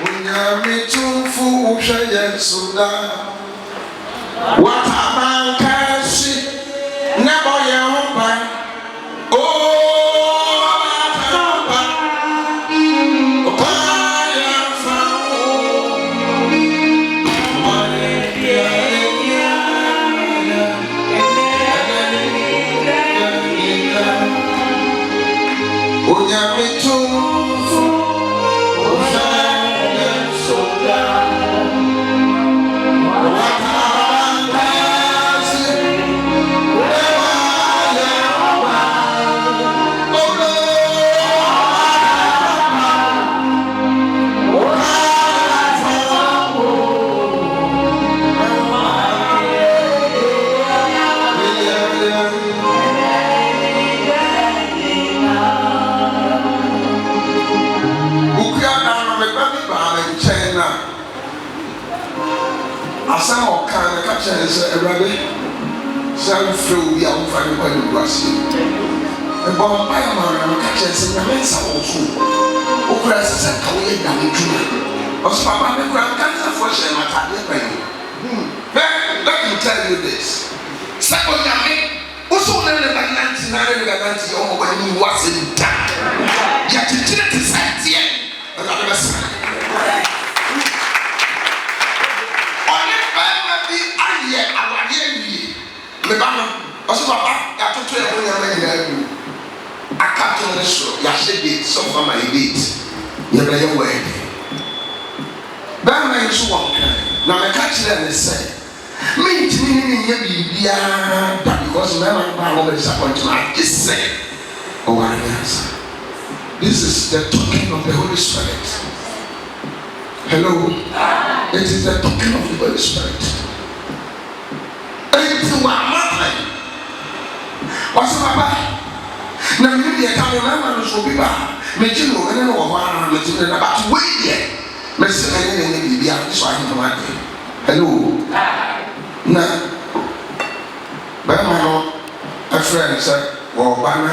Unyami tufu ushaye suda. Watamankashi nebo Yehova. Oh, Watamanka. Opaya fawo. Unyami tufu ushaye suda. Asa okan ka chere se Ewurade self flow bi a wo fa ne kwa ne guase. E bo mpa ya ma na ka chere se na mensa wo so. O kura se se ka wo ye da me tuma. O so papa me kura cancer for share mata de pa yi. Let me tell you this. Sa o nyame o so na ne ba nanti na ne ga nanti o mo ba ni wase nta. Ya chichire te sa tie. Ewurade be sa. Mebano, also papa, I told you everything I can't tell you so. You said it, so far my date. You're very well. Bama is one kind. Now I catch them and say, me because my man is disappointed. I just say, oh, answer. This is the token of the Holy Spirit. Hello, it is the token of the Holy Spirit. What's papa? Now you need to come and show people. Make you know, and no one about to wait here. Mr. Any be out this one. Hello. Now, Bama, a friend said, well, Bana,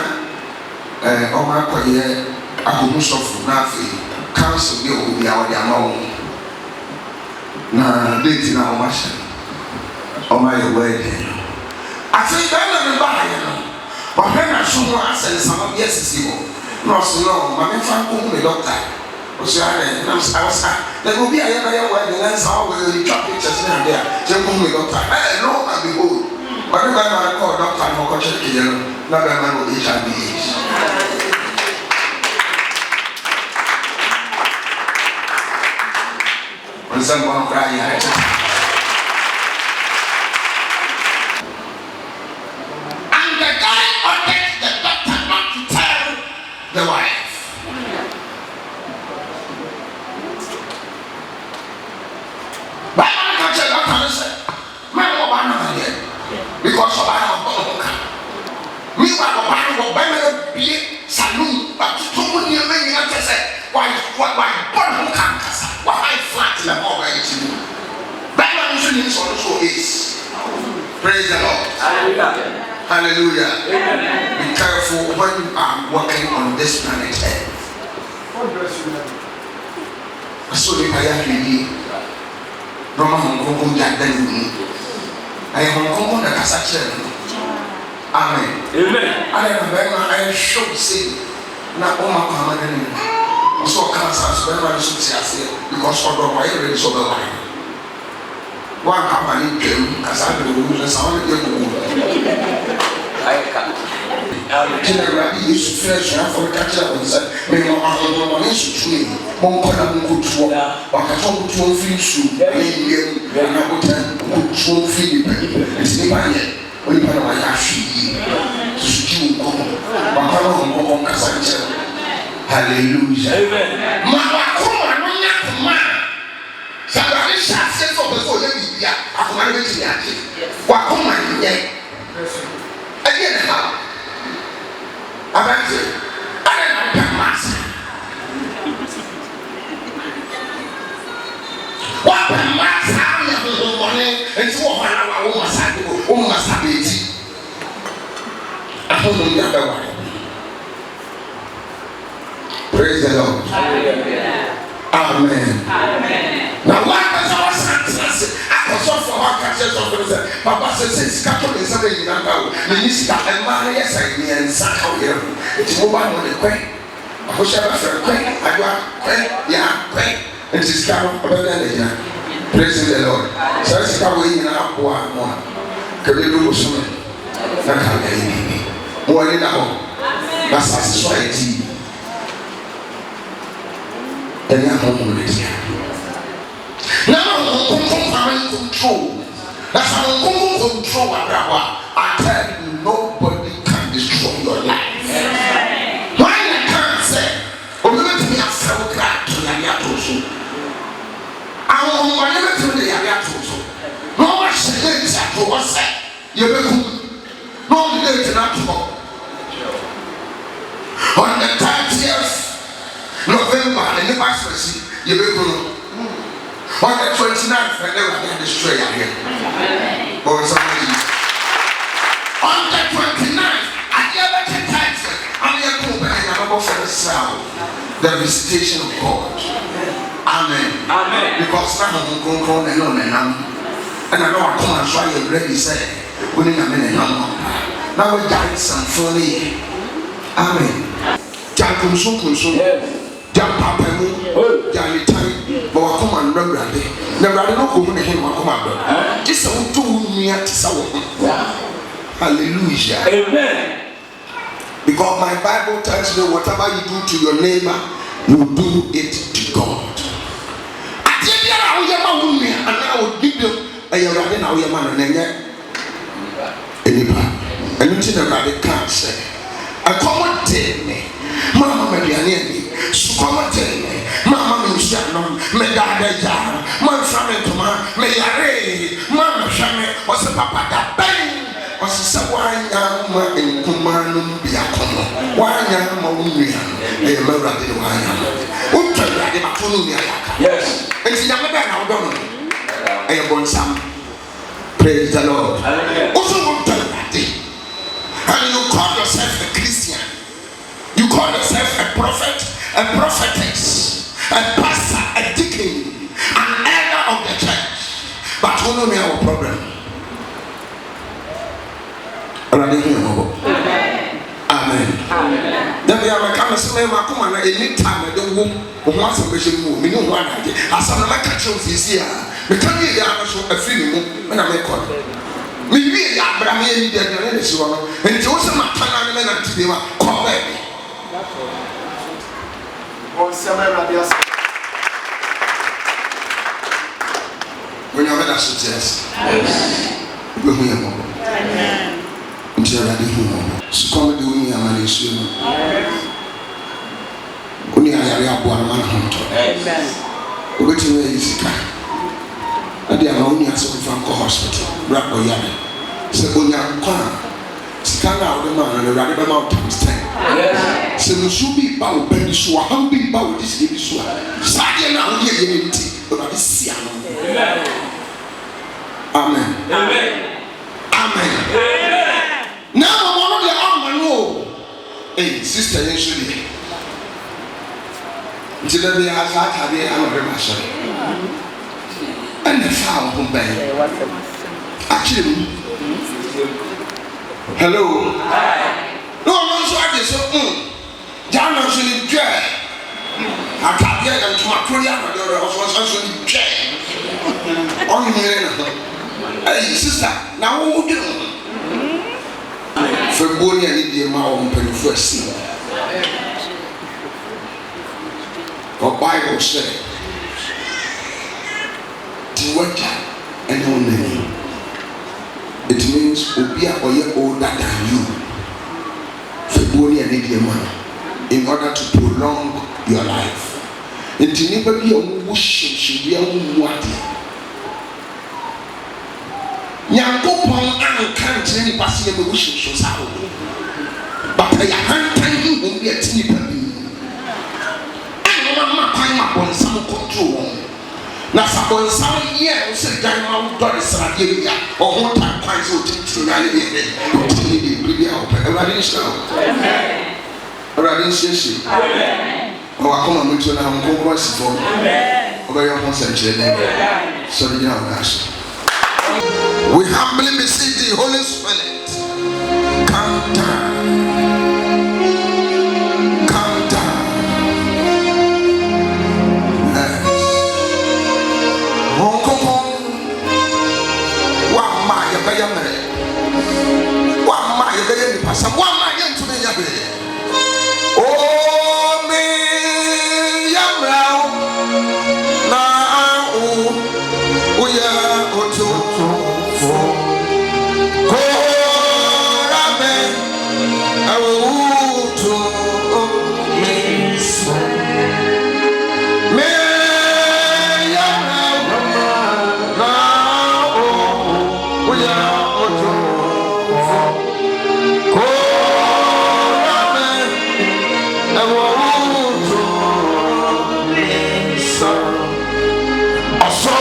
oh, my career, I could most of nothing. Council, you will be out there long. Now, dating our machine. Oh, my wedding. I think I'm not buying it. But when I show you, I said, some of yes, it's you. No, so my friend, the doctor. Was I was there will be a wedding, and how will you drop pictures in there? Tell me, doctor. I know I'll be good. But if I call doctor, I'm going to check you. Not that man will HIV. When someone cries, the wife. But I can't tell you what say. Man, what I'm here because of our book. We were going to be saloon, but too many men have said, why, born why flat in the mobile? Batman also is. Praise the Lord. Hallelujah. Hallelujah. Amen. Be careful when you are walking on this planet Earth. So the prayer really, Roma Hong Kong Jaden, I Hong Kong the Casache. Amen. Amen. I should say, not all my common. So cancer, because of the wire is over line. One company came as I do, sound generally used to fresh for catcher and said, may not have one issue to me. One can go to work, but I told you to feel soup, and I would tell feed it's the money. When you know I have to stew, but I don't know Cassandra. Hallelujah. Amen. Mama, somebody shall say for the soul, I'm going to get what come on, again, how? About it, I don't know, master. What the master money and so on, I almost have it. I don't know the other one. Praise the Lord. Amen. Now why does our sense I was off for our catches of the Papa says cattle is something in Ango. Minister and man, yes, I mean, and Saka here. It's mobile on the quay. I wish I was a quay. I got quay, yeah, quay. And it's Carol, praise the Lord. So it's probably in our one. Can we do something? More than now. That's society. And now, control. That's how control. I tell you, nobody can destroy your life. Why I can't say, oh, let me have some crack to the I want never to the Yatoso. No one says that to us. You no late not on the 30th November in the Pastor, you will on the 29th, I never had destroy here. Or somebody. On the 29th, I never can touch it. I'm here to for the sound. The visitation of God. Amen. Amen. Because now I'm going to and I know I come and try you already say, we need a minute now we're dying some funny. Amen. Jump Jump Papa, Jammy time, but I come and remember it. Never I don't go to him, I come out. This is two me at someone. Hallelujah. Amen. Because my Bible tells me whatever you do to your neighbor, you do it to God. I tell you how you are, and I will give you a running how you man and anybody. And you see the can't say, I come and tell me, Mama, my Sukoma tene, Mama Mishano, Medada, Man Family Toma, Mayare, Mama Shame, was a papa that bang, was a Sawaya in Kumanum Biacono, Wanya Maunia, a Murray Wanya. Yes, and see, I'm not going to I am born some. Praise the Lord. Also, want to and you call yourself a Christian, you call yourself a prophet. A prophetess, a pastor, a deacon, an elder of the church. But who know me our problem? Amen. Then we have a camera, so I come and any time I don't want some vision move. We know one idea. As I'm not catching this year, we can't be a feeling when I make one. We really are, but I'm here in this one. And it's also my time and today, call baby. When you're better, yes. We're here. Until I do so come to me, I'm an issue. Only I have one man hunter. We're to where is the car. I did only as a from hospital, Rap or Yammy. So, when you're stand out the man and the radical amount times 10. So you should be bound, baby, so how be bound this baby so. Sadia now here in but this see. Amen. Amen. Amen. Now I'm on the arm and no. Hey, sister, you should be. Until the has had a I'm very much. And the foul home by actually. Hello. Hi. No, I'm sorry. So, John was in the chair. I can't get them to my Korean. I was also in the chair. On here. Hey, sister. Now, what do you do? For Bonnie, I need the amount of first. The Bible said, "To work and only." It means Obia or older than you. February and Indian in order to prolong your life. It never be a worship should be a wadi. Yankopon and can't any passing a worship so how. But I can't you won't be a tinny baby. And Mamma Pine upon some control. Na sabon some years said Diamond God is Sadia or what time quite so to the video. Amen. wakoma mutu na mkongo sifo obeyo concentrate so the house. We humbly beseech the Holy Spirit, come down, come down. Mkongo wa ma ya baya mere wa ma ya baya ni pasa wa ma ya ntune ya be oh me ya mrao na o ya oto fo ko ra be awu to me so me ya mrao na o ya oto fo ko ra be awu to me so aso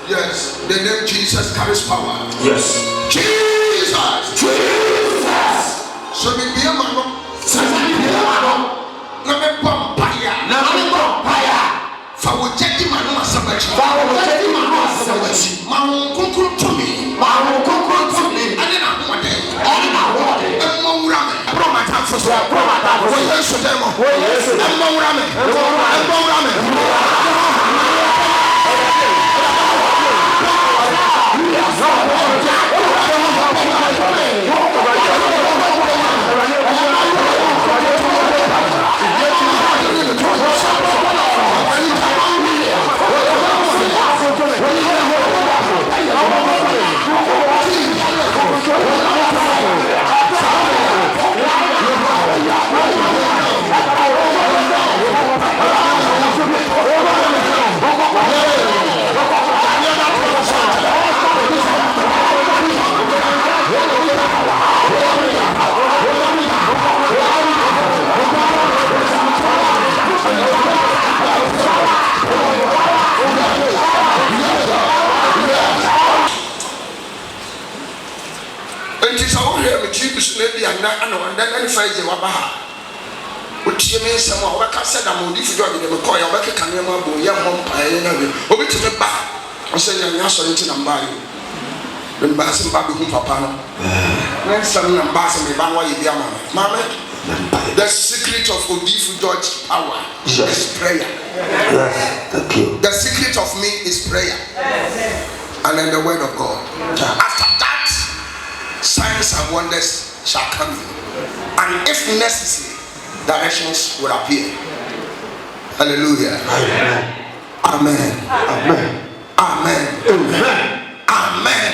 Yes, the name Jesus carries power. Yes. Jesus. Jesus. So me be a man. So me be a man. Na me vampire. Na me vampire. fa wo jadi manu asabachi ma wo kokoro to me ade na hode emmo wura me bro ma ta so wo yesu demo emmo wura me Friday wabaha otie me nsɛm a wɔbɛka sɛ da mo di fujo de me kɔ ya wɔbɛka nneɛma abo ya mmɔ mpae na be obetumi ba ɔsɛ nya asɔre nti na mbae me mba sɛ mba be hu papa no na nsɛm na mba sɛ me ba no yɛ bi ama mama the secret of odifu George power is prayer. Thank you. The secret of me is prayer. And then the word of God. After that, signs and wonders shall come in. And if necessary, directions will appear. Hallelujah. Amen. Amen. Amen. Amen. Amen.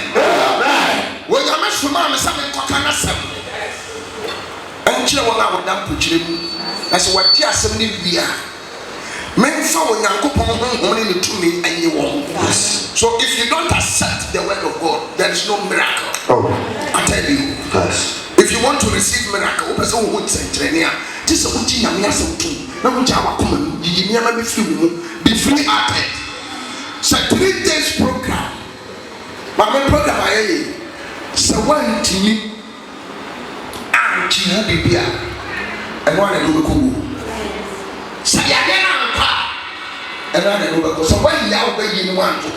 When you mention Mama, something can happen. And you will have done preaching as what you are sending via. Men for only to me and you won't. So if you don't accept the word of God, there is no miracle. I tell you. Yes. If you want to receive miracle, person would say, this is what you are saying. Now, be free-hearted. So 3 days program. But my program I so one to me and you will be here. And one and you so you are and one and you so when you are being one to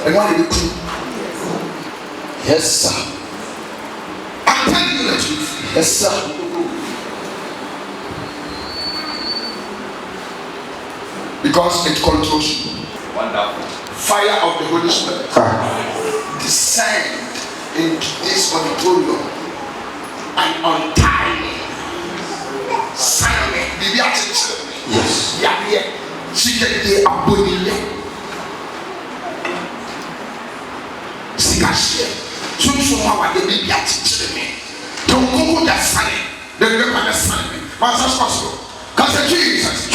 and one and you yes, sir. I'm telling you the truth. Yes, sir. Because it controls you. Wonderful. Fire of the Holy Spirit descend into this auditorium and untie me. Simon, the attitude. Yes. Yeah. She get the abonile. Sikashi. So how they be attitude me. Don't go that sign. Then look at the sign. What's possible? Because Jesus.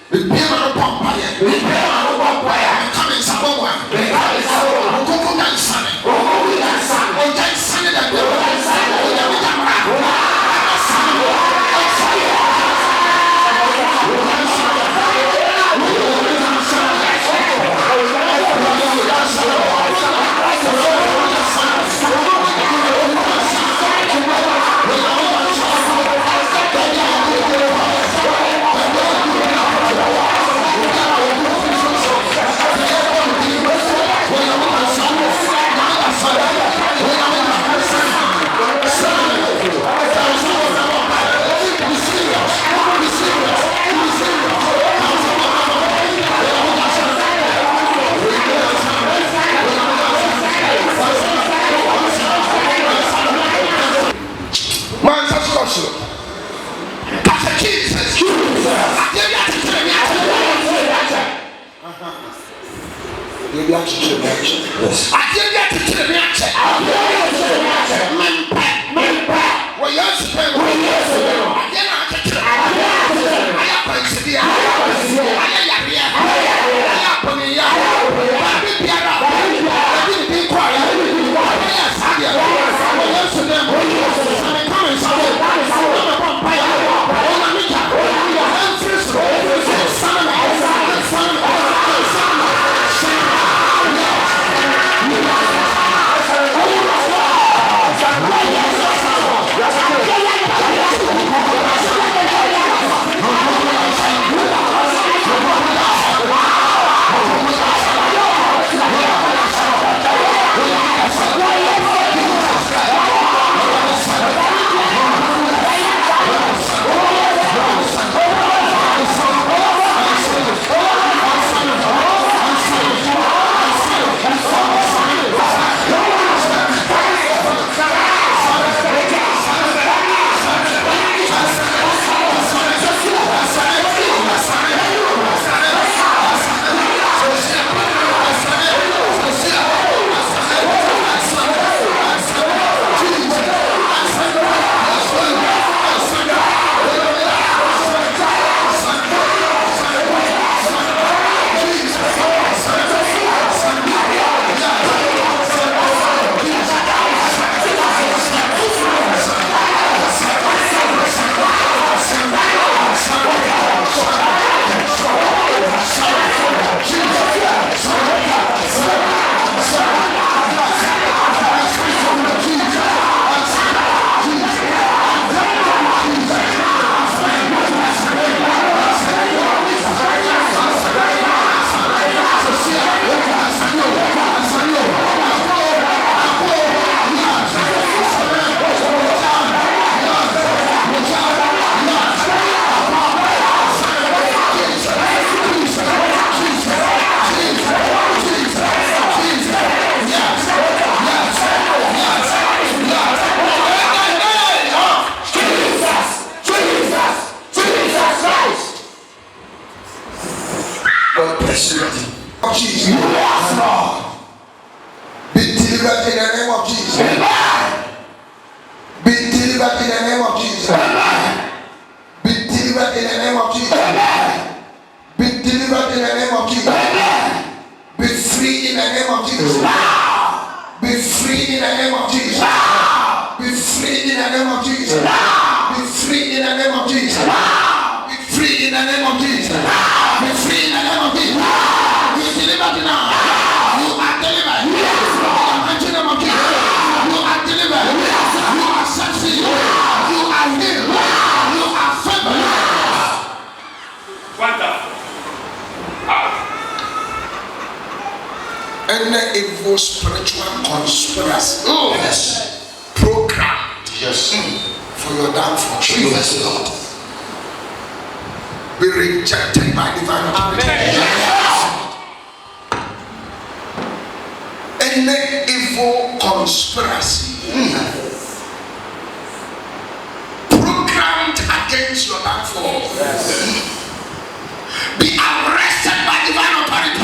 The people of Pampire, the people of Pampire, coming somewhere. Go that sign. Oh, that sign that Jesus. Yes, Lord. Be delivered in the name of Jesus. Be delivered in the name of Jesus. Be delivered in the name of Jesus. Be delivered in the name of Jesus. Be free in the name of Jesus. Be free in the name of Jesus. Be free in the name of Jesus. Be free in the name of Jesus. Be free in the name of Jesus. Be free in the name of Jesus. Be delivered now. You are delivered. In the mighty name of Jesus. You are delivered. You are set free. You are healed. You are favored. Wonderful. Any evil spiritual conspiracy. Yes. Programmed. Yes. For your downfall. Jesus, Lord. Be rejected by divine authority. Yes. Any evil conspiracy programmed against your downfall. Yes. Be arrested by divine authority.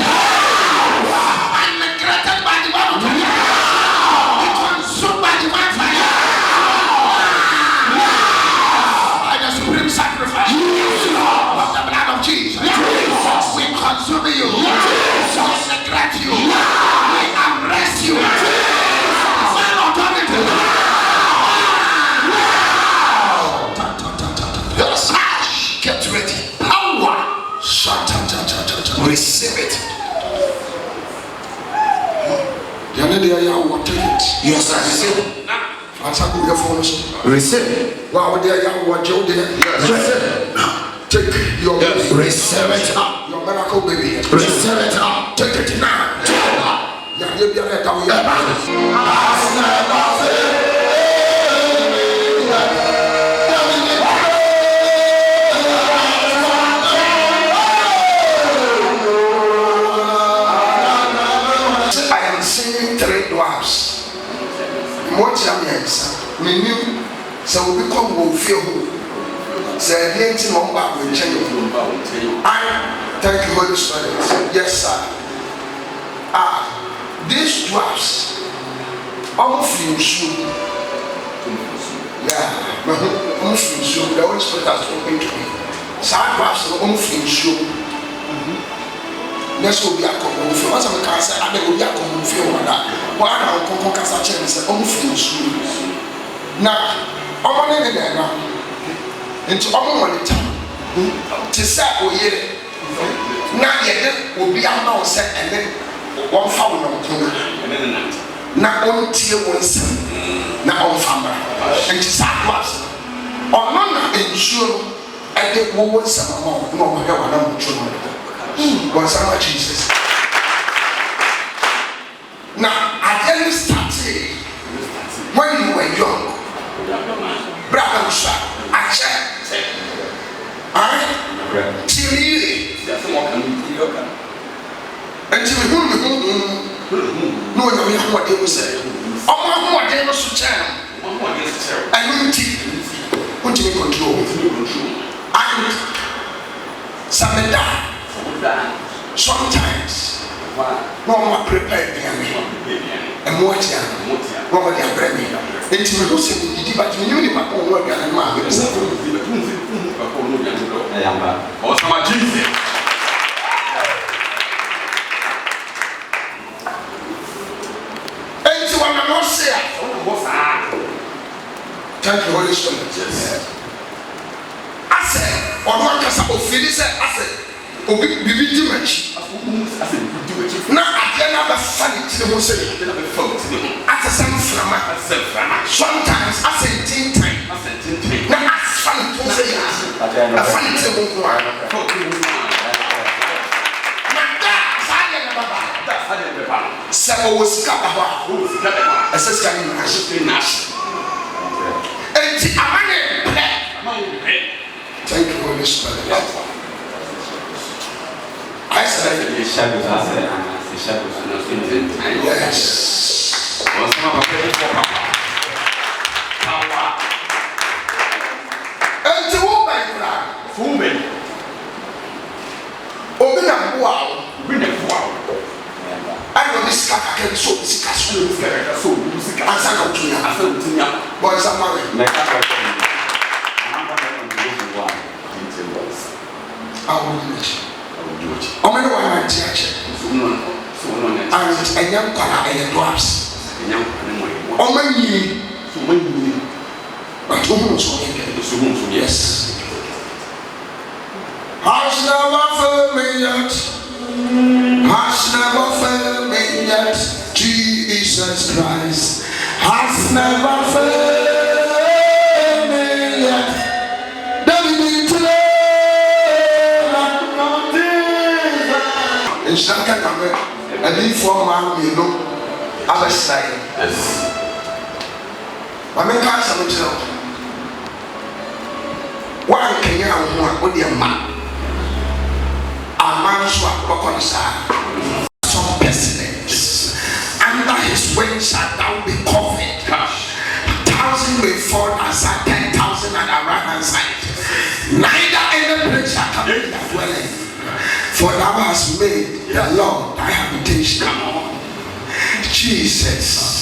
And neglected by divine authority. Be consumed by divine fire. By the supreme sacrifice of the blood of Jesus. We consume you. We neglect you. We arrest you. Divine authority. Get ready. Power. Receive it. Yes, I receive it. Receive. Wow, take your baby. Receive it. Your miracle baby. Receive it. Take it now. What you answer? We knew so we become will feel say the empty number will change. I thank you, Holy Spirit. Yes, sir. These dwarfs almost feel sure. Yeah, almost feel sure. The Holy Spirit has spoken to me. Sad dwarfs almost feel sure. Next will be a common feel. Once I'm a cancer, I will be a common feel on that. Why now? Common cancer chance almost feel sure. Now, I'm on it now. Into almost time. To say, oh, yeah. Now, yeah, will be a no set and then one found on corner. Now, on tier one son. Now, on family. And to say, was on none ensure I get one some more. No, I don't know. Was our Jesus. Now, I tell you, started when you were young, brother, I said, I till you until no, you know what they will say. Oh, what they must tell. I will take control. And some sometimes no one prepared and more no they are ready. It's me who said but you knew my own work and man. And so I'm not saying thank you, Holy Spirit. Yes. I said, or one can say, Phyllis said, I said, Obi bibi di machi na agena ba fani ti mo say at some flama sometimes as a teen time na as fani to say a fani ti mo kwa na da sa de baba sa o sika baba ese sika ni na shi enti amane ple thank you, Holy Spirit. I said, yes. And to walk by the wow. can so discussion. I sang out to you. I felt to you. Boys, I'm married. I will do it. I will do it. Church. And young color and dwarfs. Oh, my ye. But almost yes. Has never failed me yet. Has never failed me yet. Jesus Christ has never failed me yet. David today. It's not going to and if one man may know other side. Yes. But me can't say much now. One can you have one with your man? A man swap upon some pestilence. Under his wings shall thou be covered. 1,000 may fall aside, 10,000 at a right hand side. Neither any place shall come in that dwelling. For thou hast made the Lord thy habitation. Jesus.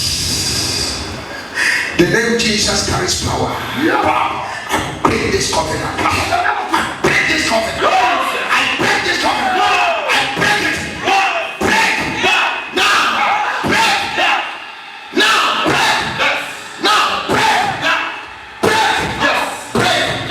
The name Jesus carries power. I break this covenant. I break this covenant. I break this covenant. I break it. Break. Now. Break. Now. Break. Now. Break. Break. Break.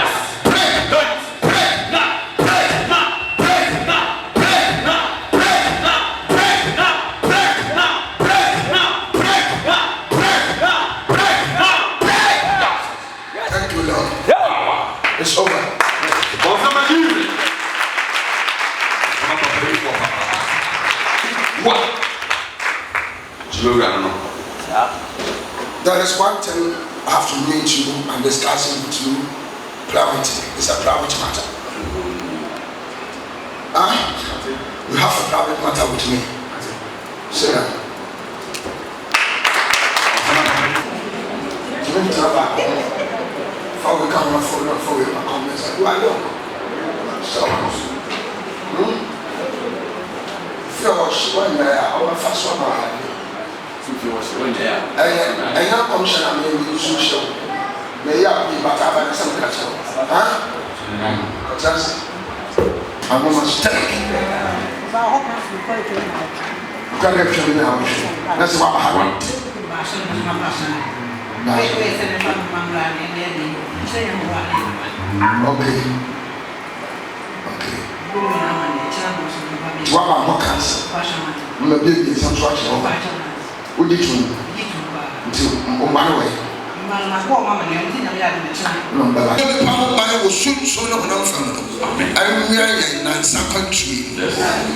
It's over. What? There is one thing I have to meet you and discuss it with you. Priority. It's a private matter. You have a private matter with me. Sit down. Before we come before we come, who are you? So, if you was one there, our first one, if you was one there, and your function, I mean, you should show. May you be back up and some catcher. Huh? Just, I'm almost telling you. That's what I want. Okay. What about more cancer? I'm a baby, some structure. What did you do? One way. The power was soon so long I'm in a country.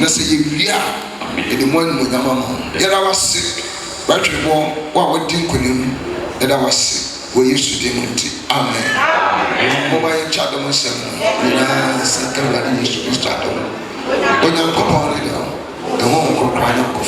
Let's say you are in the morning with the mama. Yet I was sick. But you what didn't that I was sick. We used to demonstrate. Amen. Mobile chat on myself. Second, I used to start on. When I'm compounded, the home could cry up for